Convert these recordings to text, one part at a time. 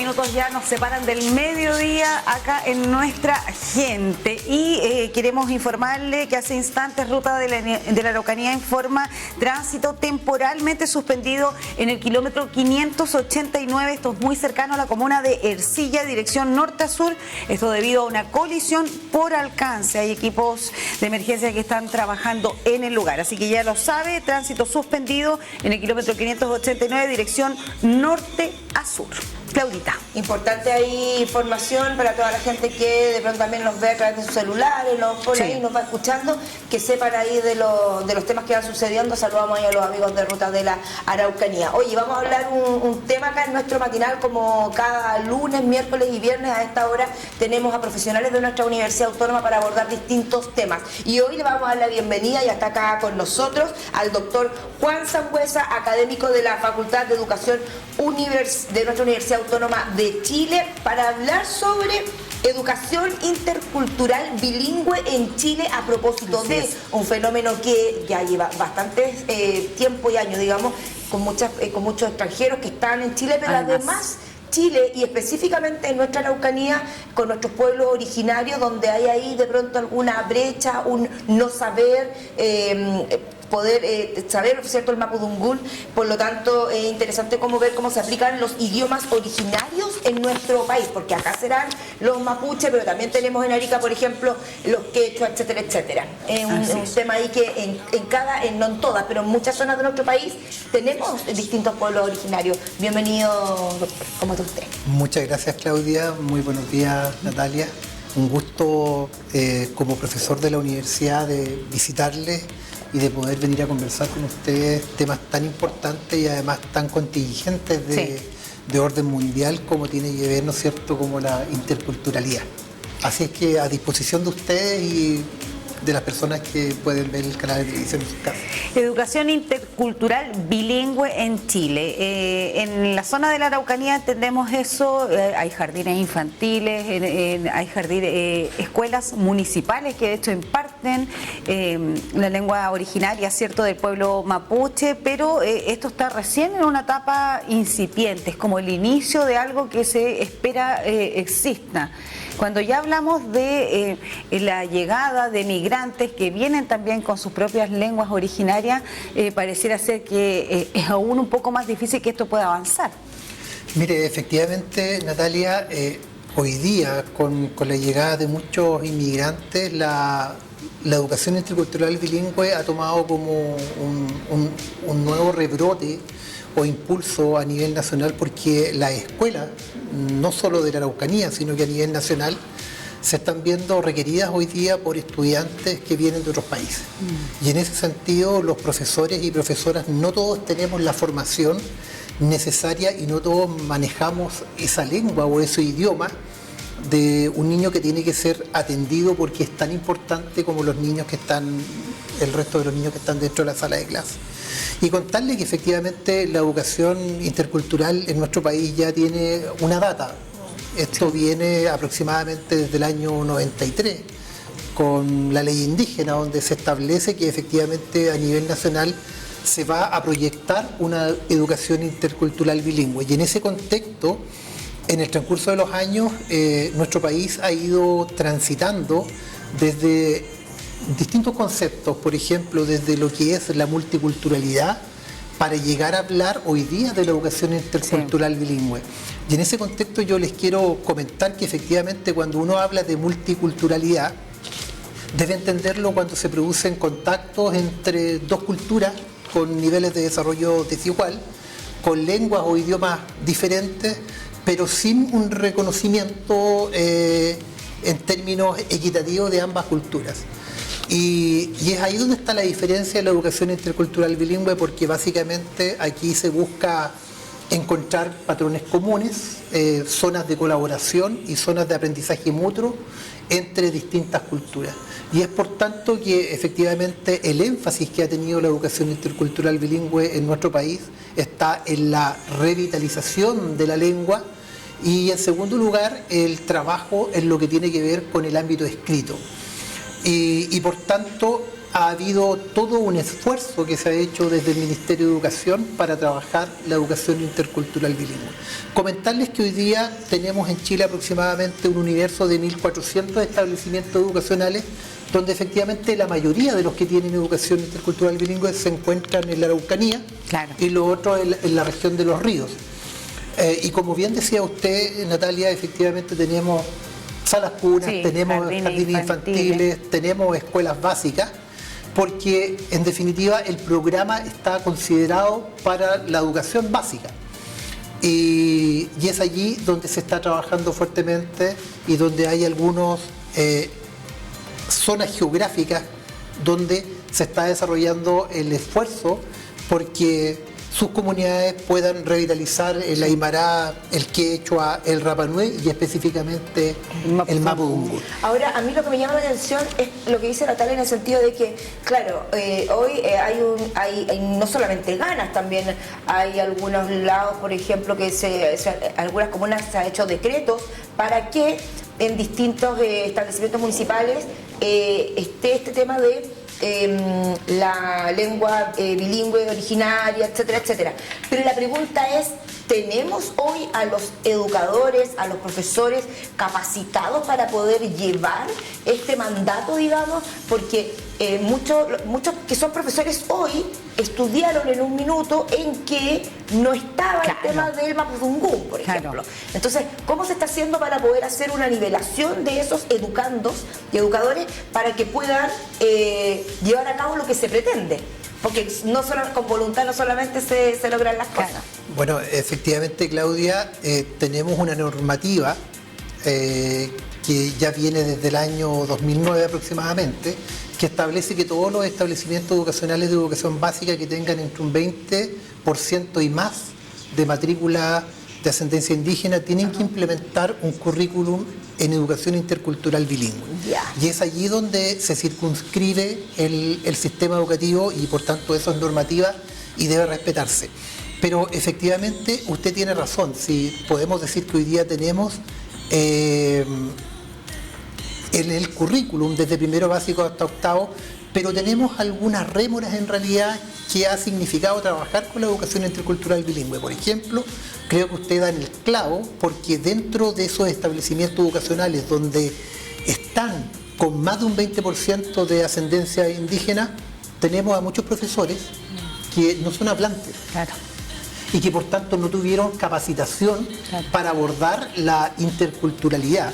minutos ya nos separan del mediodía acá en nuestra gente y queremos informarle que hace instantes Ruta de la Araucanía informa tránsito temporalmente suspendido en el kilómetro 589, esto es muy cercano a la comuna de Ercilla, dirección norte a sur, esto debido a una colisión por alcance. Hay equipos de emergencia que están trabajando en el lugar, así que ya lo sabe, tránsito suspendido en el kilómetro 589, dirección norte a sur. Claudita. Importante ahí información para toda la gente que de pronto también nos ve a través de sus celulares, nos pone ahí, nos va escuchando, que sepan ahí de los temas que van sucediendo. Saludamos ahí a los amigos de Ruta de la Araucanía. Oye, vamos a hablar un tema acá en nuestro matinal, como cada lunes, miércoles y viernes a esta hora tenemos a profesionales de nuestra Universidad Autónoma para abordar distintos temas. Y hoy le vamos a dar la bienvenida, y está acá con nosotros, al doctor Juan Sangüesa, académico de la Facultad de Educación de nuestra Universidad Autónoma de Chile, para hablar sobre educación intercultural bilingüe en Chile, a propósito de un fenómeno que ya lleva bastante tiempo y años, digamos, con muchos extranjeros que están en Chile, pero además Chile, y específicamente en nuestra Araucanía, con nuestros pueblos originarios, donde hay ahí de pronto alguna brecha, un no saber, poder saber, ¿cierto?, el mapudungún. Por lo tanto, es interesante ver cómo se aplican los idiomas originarios en nuestro país, porque acá serán los mapuches, pero también tenemos en Arica, por ejemplo, los quechua, etcétera, etcétera. Es un tema ahí que no en todas, pero en muchas zonas de nuestro país tenemos distintos pueblos originarios. Bienvenido, doctor. ¿Cómo está usted? Muchas gracias, Claudia. Muy buenos días, Natalia. Un gusto como profesor de la universidad de visitarles y de poder venir a conversar con ustedes temas tan importantes y además tan contingentes de orden mundial, como tiene que ver, ¿no es cierto?, como la interculturalidad. Así es que a disposición de ustedes y de las personas que pueden ver el canal de televisión en sus casas. Educación intercultural bilingüe en Chile. En la zona de la Araucanía entendemos eso, hay jardines infantiles, hay escuelas municipales que de hecho imparten la lengua originaria, ¿cierto?, del pueblo mapuche, pero esto está recién en una etapa incipiente, es como el inicio de algo que se espera exista. Cuando ya hablamos de la llegada de migrantes que vienen también con sus propias lenguas originarias, pareciera ser que es aún un poco más difícil que esto pueda avanzar. Mire, efectivamente, Natalia, hoy día con la llegada de muchos inmigrantes, la educación intercultural bilingüe ha tomado como un nuevo rebrote o impulso a nivel nacional, porque las escuelas, no solo de la Araucanía, sino que a nivel nacional, se están viendo requeridas hoy día por estudiantes que vienen de otros países. Y en ese sentido, los profesores y profesoras no todos tenemos la formación necesaria y no todos manejamos esa lengua o ese idioma de un niño que tiene que ser atendido, porque es tan importante como el resto de los niños que están dentro de la sala de clase. Y contarle que efectivamente la educación intercultural en nuestro país ya tiene una data. Esto viene aproximadamente desde el año 93, con la ley indígena, donde se establece que efectivamente a nivel nacional se va a proyectar una educación intercultural bilingüe. Y en ese contexto, en el transcurso de los años, nuestro país ha ido transitando desde distintos conceptos, por ejemplo, desde lo que es la multiculturalidad, para llegar a hablar hoy día de la educación intercultural bilingüe. Y en ese contexto yo les quiero comentar que efectivamente cuando uno habla de multiculturalidad, debe entenderlo cuando se producen contactos entre dos culturas con niveles de desarrollo desigual, con lenguas o idiomas diferentes, pero sin un reconocimiento en términos equitativos de ambas culturas. Y es ahí donde está la diferencia de la educación intercultural bilingüe, porque básicamente aquí se busca encontrar patrones comunes, zonas de colaboración y zonas de aprendizaje mutuo entre distintas culturas. Y es por tanto que efectivamente el énfasis que ha tenido la educación intercultural bilingüe en nuestro país está en la revitalización de la lengua y, en segundo lugar, el trabajo en lo que tiene que ver con el ámbito escrito. Y por tanto, ha habido todo un esfuerzo que se ha hecho desde el Ministerio de Educación para trabajar la educación intercultural bilingüe. Comentarles que hoy día tenemos en Chile aproximadamente un universo de 1.400 establecimientos educacionales, donde efectivamente la mayoría de los que tienen educación intercultural bilingüe se encuentran en la Araucanía, claro, y lo otro en la región de los ríos. Y como bien decía usted, Natalia, efectivamente tenemos salas cunas, sí, tenemos jardines infantiles, tenemos escuelas básicas, porque en definitiva el programa está considerado para la educación básica. Y es allí donde se está trabajando fuertemente y donde hay algunas zonas geográficas donde se está desarrollando el esfuerzo porque sus comunidades puedan revitalizar el Aymara, el Quechua, el Rapa Nui y específicamente el Mapudungun. Ahora, a mí lo que me llama la atención es lo que dice Natalia en el sentido de que, claro, hoy hay no solamente ganas, también hay algunos lados, por ejemplo, que algunas comunas se han hecho decretos para que en distintos establecimientos municipales esté este tema de la lengua bilingüe originaria, etcétera, etcétera. Pero la pregunta es, ¿tenemos hoy a los educadores, a los profesores capacitados para poder llevar este mandato, digamos? Porque muchos que son profesores hoy estudiaron en un minuto en que no estaba el tema del Mapudungún, por ejemplo. Entonces, ¿cómo se está haciendo para poder hacer una nivelación de esos educandos y educadores para que puedan llevar a cabo lo que se pretende? Porque no solo con voluntad no solamente se logran las cosas. Bueno, efectivamente, Claudia, tenemos una normativa que ya viene desde el año 2009 aproximadamente, que establece que todos los establecimientos educacionales de educación básica que tengan entre un 20% y más de matrícula de ascendencia indígena tienen que implementar un currículum en educación intercultural bilingüe. Y es allí donde se circunscribe el sistema educativo y por tanto eso es normativa y debe respetarse. Pero efectivamente usted tiene razón, si podemos decir que hoy día tenemos en el currículum desde primero básico hasta octavo, pero tenemos algunas rémoras en realidad que ha significado trabajar con la educación intercultural bilingüe. Por ejemplo, creo que usted da en el clavo, porque dentro de esos establecimientos educacionales donde están con más de un 20% de ascendencia indígena, tenemos a muchos profesores que no son hablantes. Claro. Y que por tanto no tuvieron capacitación para abordar la interculturalidad.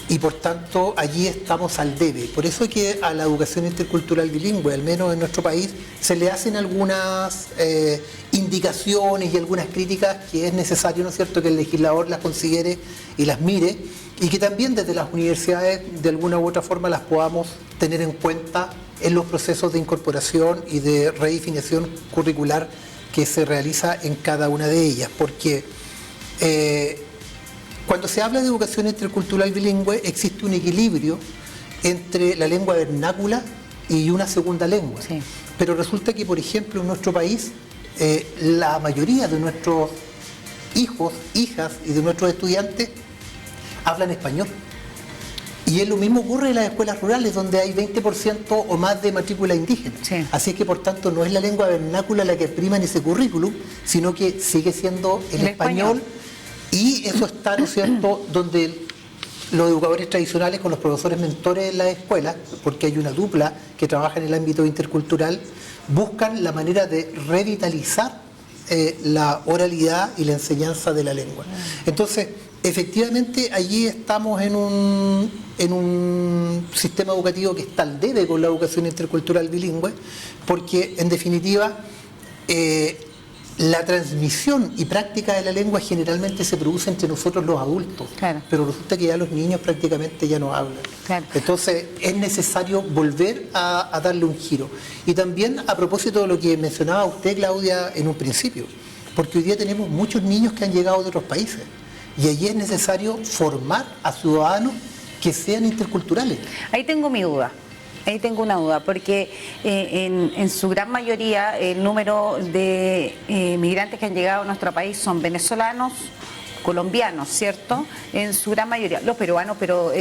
Y por tanto allí estamos al debe. Por eso es que a la educación intercultural bilingüe, al menos en nuestro país, se le hacen algunas indicaciones y algunas críticas que es necesario, ¿no es cierto?, que el legislador las considere y las mire, y que también desde las universidades de alguna u otra forma las podamos tener en cuenta en los procesos de incorporación y de redefinición curricular que se realiza en cada una de ellas. Porque cuando se habla de educación intercultural bilingüe existe un equilibrio entre la lengua vernácula y una segunda lengua. Sí. Pero resulta que, por ejemplo, en nuestro país la mayoría de nuestros hijos, hijas y de nuestros estudiantes hablan español. Y es lo mismo ocurre en las escuelas rurales, donde hay 20% o más de matrícula indígena. Sí. Así es que, por tanto, no es la lengua vernácula la que prima en ese currículum, sino que sigue siendo el español. Y eso está, ¿no es cierto?, donde los educadores tradicionales con los profesores mentores en las escuelas, porque hay una dupla que trabaja en el ámbito intercultural, buscan la manera de revitalizar la oralidad y la enseñanza de la lengua. Entonces, efectivamente, allí estamos en un sistema educativo que está al debe con la educación intercultural bilingüe, porque, en definitiva, la transmisión y práctica de la lengua generalmente se produce entre nosotros los adultos, pero resulta que ya los niños prácticamente ya no hablan. Entonces es necesario volver a darle un giro. Y también a propósito de lo que mencionaba usted, Claudia, en un principio, porque hoy día tenemos muchos niños que han llegado de otros países y allí es necesario formar a ciudadanos que sean interculturales. Ahí tengo mi duda. Ahí tengo una duda, porque en su gran mayoría el número de migrantes que han llegado a nuestro país son venezolanos colombianos, ¿cierto? En su gran mayoría, los peruanos, pero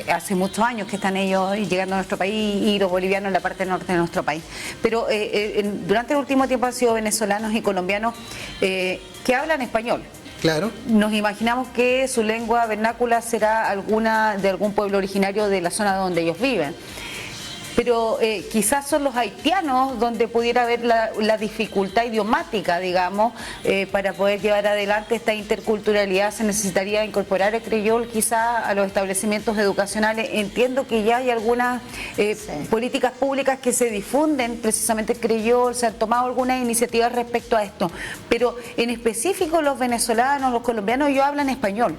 hace muchos años que están ellos llegando a nuestro país, y los bolivianos en la parte norte de nuestro país. Pero durante el último tiempo han sido venezolanos y colombianos que hablan español. Claro. Nos imaginamos que su lengua vernácula será alguna de algún pueblo originario de la zona donde ellos viven. Pero quizás son los haitianos donde pudiera haber la dificultad idiomática, digamos, para poder llevar adelante esta interculturalidad. Se necesitaría incorporar el crioll quizás a los establecimientos educacionales. Entiendo que ya hay algunas políticas públicas que se difunden precisamente el crioll, se han tomado algunas iniciativas respecto a esto, pero en específico los venezolanos, los colombianos, ellos hablan español.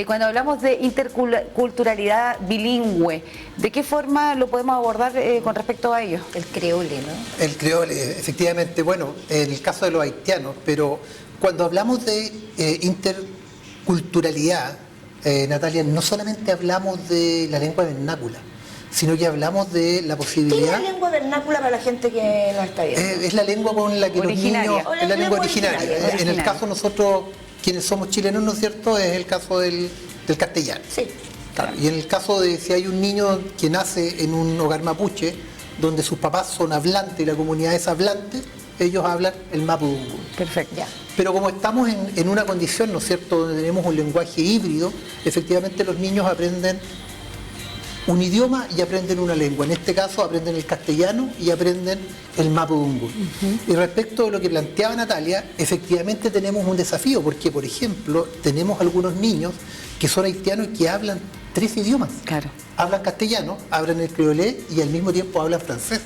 Cuando hablamos de interculturalidad bilingüe, ¿de qué forma lo podemos abordar con respecto a ello? El creole, ¿no? El creole, efectivamente, bueno, en el caso de los haitianos, pero cuando hablamos de interculturalidad, Natalia, no solamente hablamos de la lengua vernácula, sino que hablamos de la posibilidad... ¿Qué es la lengua vernácula para la gente que no está viendo? Es la lengua con la que originaria. los niños... Es la lengua originaria. En el caso nosotros, quienes somos chilenos, ¿no es cierto?, es el caso del castellano. Sí. Claro. Y en el caso de si hay un niño que nace en un hogar mapuche, donde sus papás son hablantes y la comunidad es hablante, ellos hablan el mapudungun. Perfecto. Ya. Pero como estamos en una condición, ¿no es cierto?, donde tenemos un lenguaje híbrido, efectivamente los niños aprenden un idioma y aprenden una lengua. En este caso aprenden el castellano y aprenden el mapudungun. Y respecto a lo que planteaba Natalia, efectivamente tenemos un desafío, porque por ejemplo tenemos algunos niños que son haitianos y que hablan 3 idiomas. Claro. Hablan castellano, hablan el creolé y al mismo tiempo hablan francés.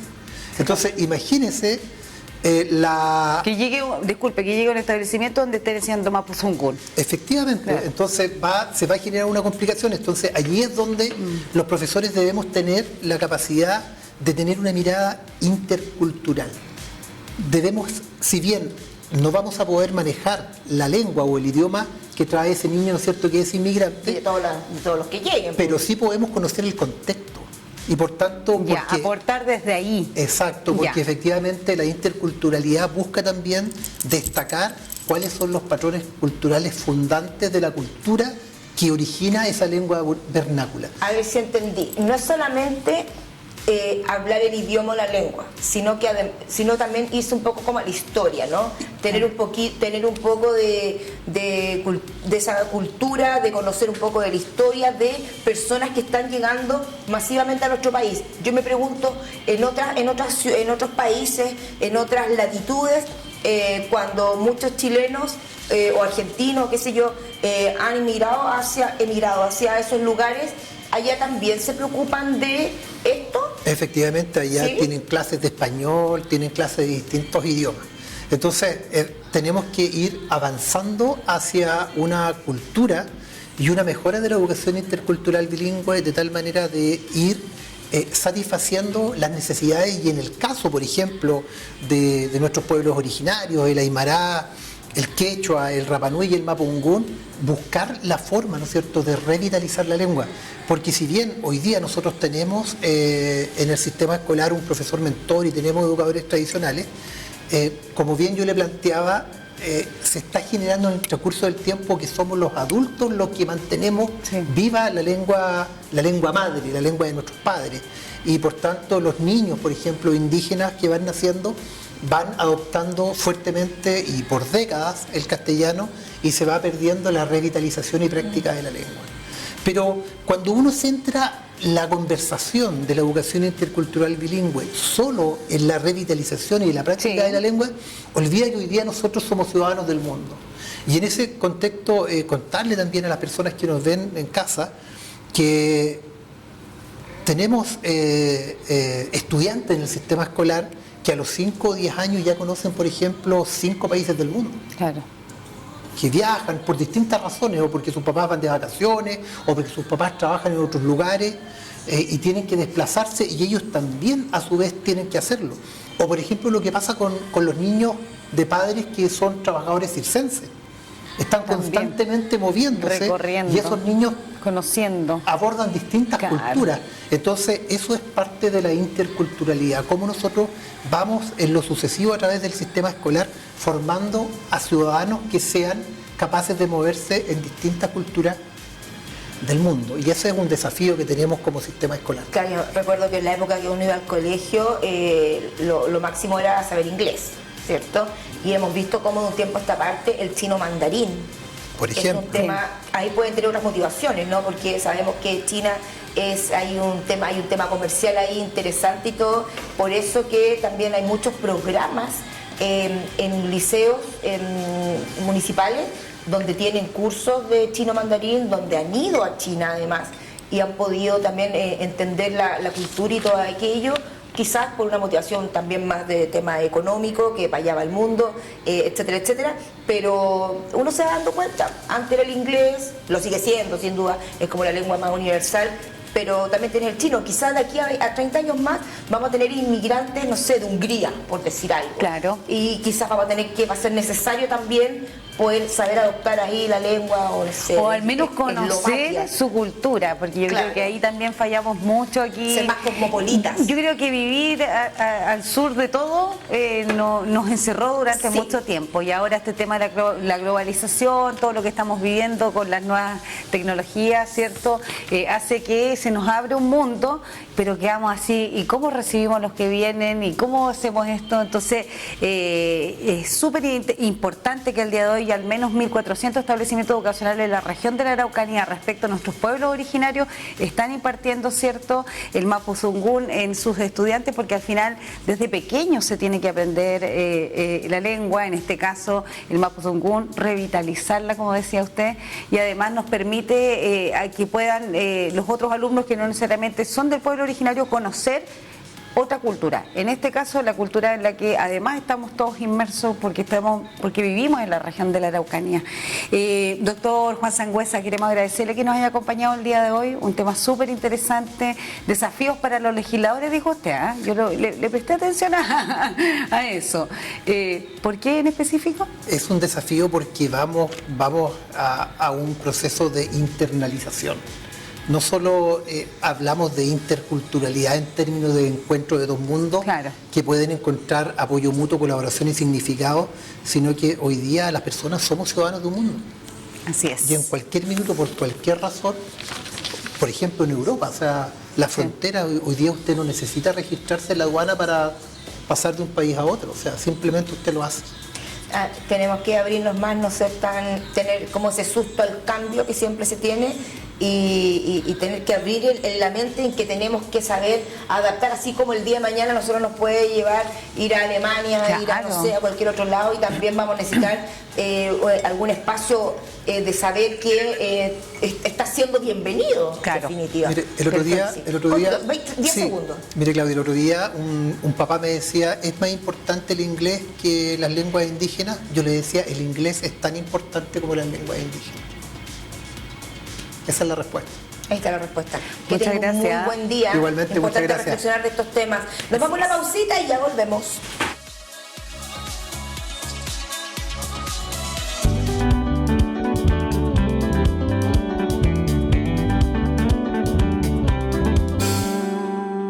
Entonces imagínense que llegue a un establecimiento donde estén enseñando mapudungun. Efectivamente, Claro. entonces se va a generar una complicación. Entonces allí es donde los profesores debemos tener la capacidad de tener una mirada intercultural. Debemos, si bien no vamos a poder manejar la lengua o el idioma que trae ese niño, ¿no es cierto?, que es inmigrante, Y de todos los que lleguen. pero sí podemos conocer el contexto. Y por tanto, Ya, aportar desde ahí. Exacto, porque Ya. efectivamente la interculturalidad busca también destacar cuáles son los patrones culturales fundantes de la cultura que origina esa lengua vernácula. A ver si entendí. No es solamente hablar el idioma o la lengua, sino también irse un poco como a la historia, ¿no? Tener un poco de esa cultura, de conocer un poco de la historia de personas que están llegando masivamente a nuestro país. Yo me pregunto, en otros países, en otras latitudes, cuando muchos chilenos o argentinos, qué sé yo, han emigrado hacia esos lugares, ¿allá también se preocupan de esto? Efectivamente, allá ¿Sí? tienen clases de español, tienen clases de distintos idiomas. Entonces, tenemos que ir avanzando hacia una cultura y una mejora de la educación intercultural bilingüe, de tal manera de ir satisfaciendo las necesidades, y en el caso, por ejemplo, de nuestros pueblos originarios, el Aymara, el quechua, el rapanui y el mapudungun, buscar la forma, ¿no es cierto?, de revitalizar la lengua. Porque si bien hoy día nosotros tenemos en el sistema escolar un profesor mentor y tenemos educadores tradicionales, como bien yo le planteaba, se está generando en el transcurso del tiempo que somos los adultos los que mantenemos viva la lengua madre, la lengua de nuestros padres. Y por tanto los niños, por ejemplo, indígenas que van naciendo, van adoptando fuertemente y por décadas el castellano, y se va perdiendo la revitalización y práctica de la lengua. Pero cuando uno centra la conversación de la educación intercultural bilingüe solo en la revitalización y la práctica de la lengua, olvida que hoy día nosotros somos ciudadanos del mundo. Y en ese contexto, contarle también a las personas que nos ven en casa que tenemos estudiantes en el sistema escolar que a los 5 o 10 años ya conocen, por ejemplo, 5 países del mundo. Claro. Que viajan por distintas razones, o porque sus papás van de vacaciones, o porque sus papás trabajan en otros lugares y tienen que desplazarse, y ellos también a su vez tienen que hacerlo. O por ejemplo lo que pasa con los niños de padres que son trabajadores circenses. Están También constantemente moviéndose, recorriendo, y esos niños conociendo, abordan distintas culturas. Entonces eso es parte de la interculturalidad, cómo nosotros vamos en lo sucesivo a través del sistema escolar formando a ciudadanos que sean capaces de moverse en distintas culturas del mundo. Y ese es un desafío que tenemos como sistema escolar. Claro, yo recuerdo que en la época que uno iba al colegio, lo máximo era saber inglés, ¿cierto? Y hemos visto cómo de un tiempo a esta parte el chino mandarín, por ejemplo, es un tema, ahí pueden tener otras motivaciones, ¿no? Porque sabemos que China hay un tema comercial ahí interesante y todo, por eso que también hay muchos programas en liceos municipales donde tienen cursos de chino mandarín, donde han ido a China además y han podido también entender la cultura y todo aquello, quizás por una motivación también más de tema económico, que para allá va el mundo, etcétera, etcétera, pero uno se va dando cuenta, antes era el inglés, lo sigue siendo sin duda, es como la lengua más universal, pero también tiene el chino. Quizás de aquí a 30 años más vamos a tener inmigrantes, no sé, de Hungría, por decir algo. Claro. Y quizás va a ser necesario también poder saber adoptar ahí la lengua o no sé, o al menos conocer Eslovaquia. su cultura, porque yo creo que ahí también fallamos mucho aquí. Ser más cosmopolitas. Yo creo que vivir al sur de todo nos encerró durante mucho tiempo, y ahora este tema de la globalización, todo lo que estamos viviendo con las nuevas tecnologías, ¿cierto? Hace que se nos abre un mundo, pero quedamos así, ¿y cómo recibimos los que vienen? ¿Y cómo hacemos esto? Entonces, es súper importante que el día de hoy al menos 1.400 establecimientos educacionales en la región de la Araucanía respecto a nuestros pueblos originarios están impartiendo, ¿cierto?, el Mapuzungún en sus estudiantes, porque al final desde pequeños se tiene que aprender la lengua, en este caso el Mapuzungún, revitalizarla, como decía usted, y además nos permite que puedan los otros alumnos que no necesariamente son del pueblo originario conocer otra cultura, en este caso la cultura en la que además estamos todos inmersos porque vivimos en la región de la Araucanía. Doctor Juan Sangüesa, queremos agradecerle que nos haya acompañado el día de hoy, un tema súper interesante, desafíos para los legisladores, dijo usted, yo le presté atención a eso. ¿Por qué en específico? Es un desafío porque vamos a un proceso de internalización. No solo hablamos de interculturalidad en términos de encuentro de dos mundos, claro, que pueden encontrar apoyo mutuo, colaboración y significado, sino que hoy día las personas somos ciudadanos de un mundo. Así es. Y en cualquier minuto, por cualquier razón, por ejemplo en Europa, o sea, la frontera, hoy día usted no necesita registrarse en la aduana para pasar de un país a otro, o sea, simplemente usted lo hace. Tenemos que abrirnos más, no ser tener como ese susto al cambio que siempre se tiene y tener que abrir la mente en que tenemos que saber adaptar, así como el día de mañana nosotros nos puede llevar ir a Alemania, claro, ir a no sé, a cualquier otro lado, y también vamos a necesitar algún espacio de saber que está siendo bienvenido, claro, en definitiva. Mire, el otro día 10 segundos. Mire, Claudia, el otro día un papá me decía, ¿es más importante el inglés que las lenguas indígenas? Yo le decía, el inglés es tan importante como las lenguas indígenas. Esa es la respuesta. Ahí está la respuesta. Que Muchas tenga un gracias. muy buen día. Igualmente, muchas importante gracias. reflexionar de estos temas. Nos vamos a una pausita y ya volvemos.